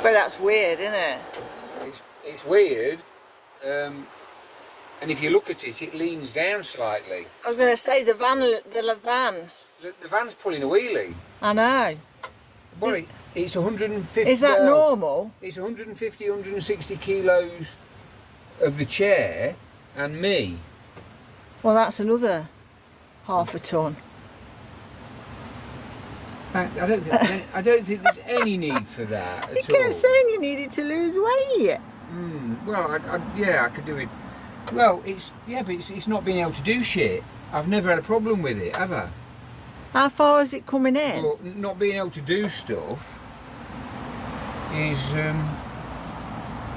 But that's weird, isn't it? It's weird, and if you look at it, it leans down slightly. I was going to say the van. The van's pulling a wheelie. I know. Well, it's 150. Is that normal? It's 150, 160 kilos of the chair and me. Well, that's another half a ton. I don't think there's any need for that at all. You kept saying you needed to lose weight. Well, I could do it. Well, but it's not being able to do shit. I've never had a problem with it, have I? How far is it coming in? Well, not being able to do stuff is well,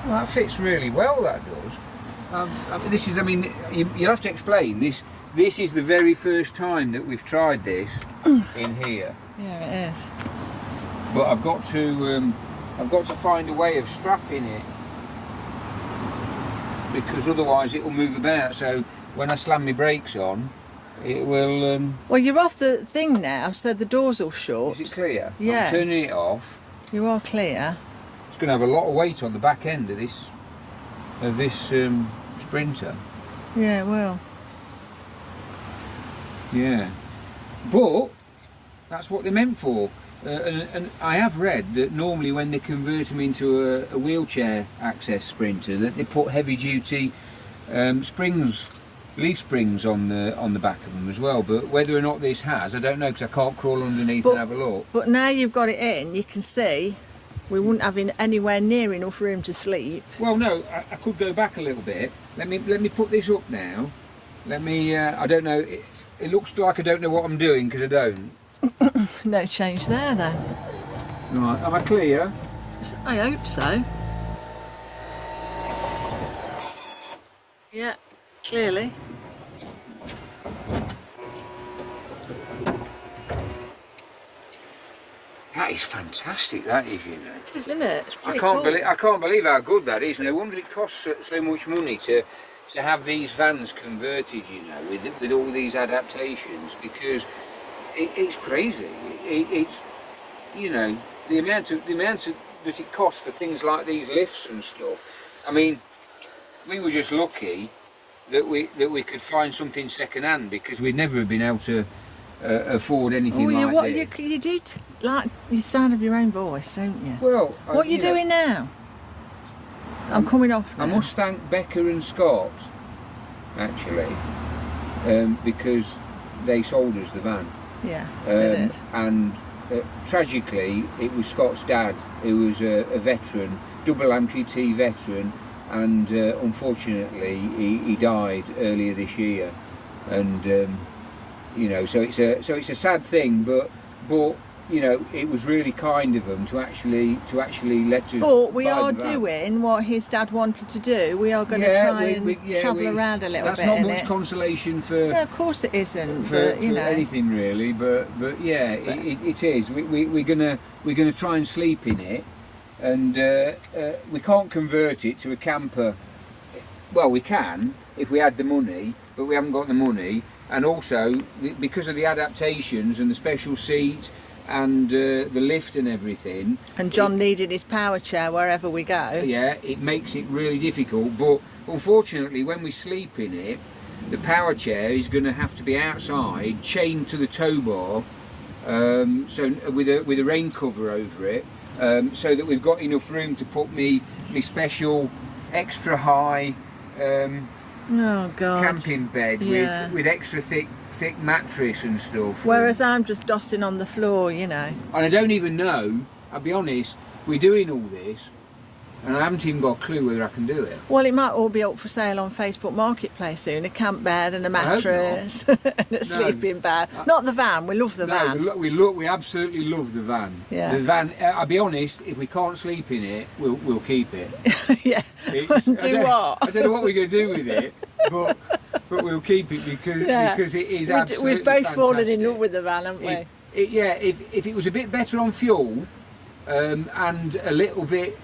that fits really well. That does. This is. I mean, you'll have to explain this. This is the very first time that we've tried this in here. Yeah, it is. But I've got to find a way of strapping it, because otherwise it will move about. So when I slam my brakes on, it will. Well, you're off the thing now, so the doors will shut. Is it clear? Yeah. I'm turning it off. You are clear. It's going to have a lot of weight on the back end of this Sprinter. Yeah, well. Yeah, but that's what they're meant for. And I have read that normally when they convert them into a wheelchair access Sprinter, that they put heavy duty springs, leaf springs on the back of them as well. But whether or not this has, I don't know, because I can't crawl underneath and have a look. But now you've got it in, you can see we wouldn't have anywhere near enough room to sleep. Well, no, I could go back a little bit. Let me put this up now. Let me. I don't know. It looks like I don't know what I'm doing because I don't. No change there then. Right, am I clear? I hope so. Yeah, clearly. That is fantastic. That is, you know. It is, isn't it? It's pretty I can't believe how good that is. No wonder it costs so much money to have these vans converted, you know, with all these adaptations, because it's crazy. It's, you know, the amount that it costs for things like these lifts and stuff. I mean, we were just lucky that we could find something second hand, because we'd never have been able to afford anything like that. You do like the sound of your own voice, don't you? Well, what are you doing now? I'm coming off now. I must thank Becca and Scott, actually, because they sold us the van. Yeah, they did. And tragically, it was Scott's dad, who was a veteran, double amputee veteran, and unfortunately he died earlier this year. And you know, so it's a sad thing, but you know, it was really kind of them to actually let us. But we are doing what his dad wanted to do. We are going to try and travel around a little bit. That's not much consolation for. No, of course it isn't. For, but, you know, anything really. But yeah, it is. We're gonna try and sleep in it, and we can't convert it to a camper. Well, we can if we had the money, but we haven't got the money. And also because of the adaptations and the special seat and the lift and everything. And John needed his power chair wherever we go. Yeah, it makes it really difficult. But unfortunately, when we sleep in it, the power chair is going to have to be outside, chained to the tow bar, so with a rain cover over it, so that we've got enough room to put me special extra high camping bed with extra thick mattress and stuff. Whereas I'm just dusting on the floor, you know. And I don't even know, I'll be honest, we're doing all this and I haven't even got a clue whether I can do it. Well, it might all be up for sale on Facebook Marketplace soon. A camp bed and a mattress and a sleeping bag. Not the van, we love the van. We absolutely love the van. Yeah. The van, I'll be honest, if we can't sleep in it, we'll keep it. Yeah, do what? I don't know what we're going to do with it, but we'll keep it because it is absolutely We've both fantastic. fallen in love with the van, haven't we? If it was a bit better on fuel and a little bit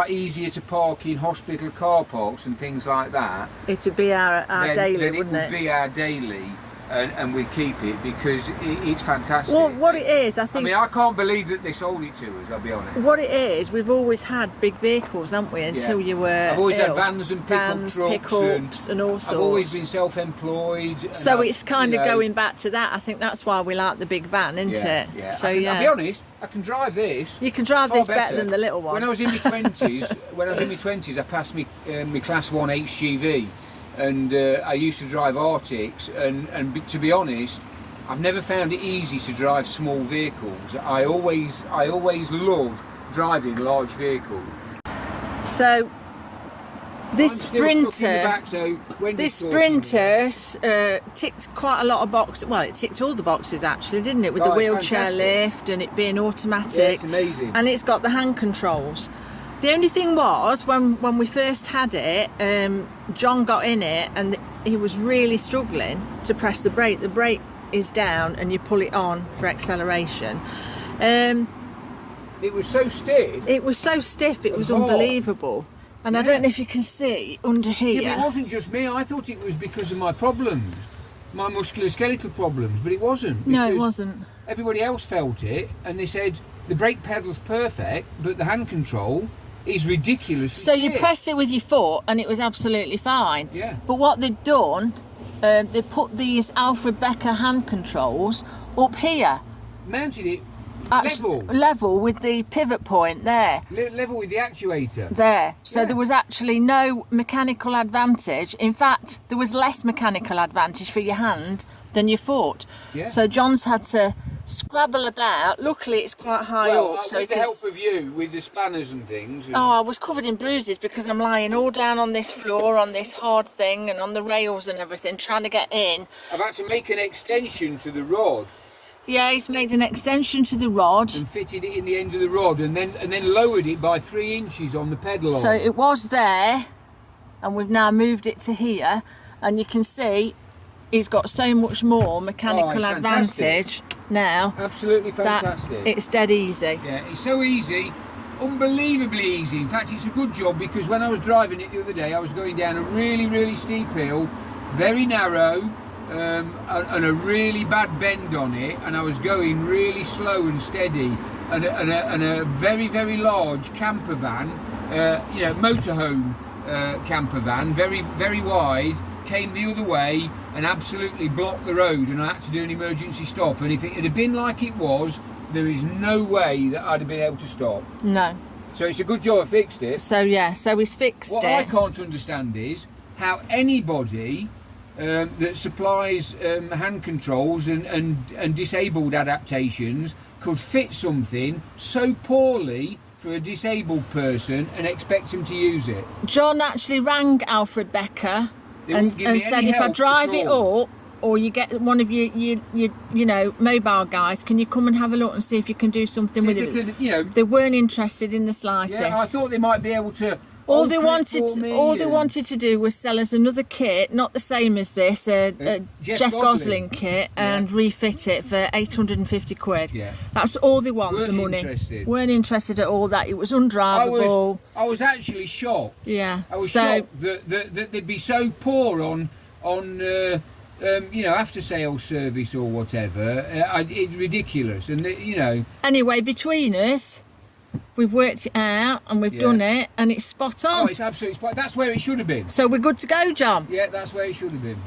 easier to park in hospital car parks and things like that, it'd be our daily, then wouldn't it? It would be our daily. and we keep it because it's fantastic. Well, what it is, I think. I mean, I can't believe that they sold it to us. I'll be honest. What it is, we've always had big vehicles, haven't we? Until you were. I've always had ill. vans and Vans, pickups and all sorts. I've always been self-employed. So it's kind of going back to that. I think that's why we like the big van, isn't it? Yeah. So I'll be honest. I can drive this. You can drive this better than the little one. When I was in my 20s, I passed my Class 1 HGV, and I used to drive Arctics. And to be honest, I've never found it easy to drive small vehicles. I always love driving large vehicles. So this Sprinter, ticked quite a lot of boxes. Well, it ticked all the boxes actually, didn't it? With the wheelchair lift and it being automatic. Yeah, it's amazing. And it's got the hand controls. The only thing was, when we first had it, John got in it and he was really struggling to press the brake. The brake is down and you pull it on for acceleration. It was so stiff. It was so stiff, it was hot. Unbelievable. And I don't know if you can see under here. Yeah, but it wasn't just me. I thought it was because of my problems, my musculoskeletal problems, but it wasn't. No, it wasn't. Everybody else felt it, and they said the brake pedal's perfect, but the hand control is ridiculous. So you press it with your foot, and it was absolutely fine. Yeah. But what they'd done, they put these Alfred Becker hand controls up here. Mounted it level with the pivot point there. Level with the actuator. There. So there was actually no mechanical advantage. In fact, there was less mechanical advantage for your hand than your foot. Yeah. So John's had to scrabble about. Luckily, it's quite high up. So with the help of you, with the spanners and things. Oh, I was covered in bruises because I'm lying all down on this floor, on this hard thing, and on the rails and everything, trying to get in. I've had to make an extension to the rod. Yeah, he's made an extension to the rod and fitted it in the end of the rod, and then lowered it by 3 inches on the pedal. So it was there, and we've now moved it to here, and you can see he's got so much more mechanical advantage now. Absolutely fantastic. That it's dead easy. Yeah, it's so easy, unbelievably easy. In fact, it's a good job because when I was driving it the other day, I was going down a really, really steep hill, very narrow. And a really bad bend on it, and I was going really slow and steady, and a very, very large camper van, motorhome camper van, very, very wide, came the other way and absolutely blocked the road, and I had to do an emergency stop. And if it had been like it was, there is no way that I'd have been able to stop. No. So it's a good job I fixed it. So yeah, so he's fixed it. What I can't understand is how anybody that supplies hand controls and disabled adaptations could fit something so poorly for a disabled person and expect them to use it. John actually rang Alfred Becker and said, if I drive it up, or you get one of your mobile guys, can you come and have a look and see if you can do something with it? They weren't interested in the slightest. Yeah, I thought they might be able to. All they wanted to do was sell us another kit, not the same as this, Jeff Gosling kit, and refit it for 850 quid. Yeah. That's all they want, the money. Weren't interested at all. That it was undrivable. I was actually shocked. Yeah. I was shocked that they'd be so poor on after sales service or whatever. It's ridiculous, and Anyway, between us, we've worked it out and we've done it, and it's spot on. Oh, it's absolutely spot on. That's where it should have been. So we're good to go, John. Yeah, that's where it should have been.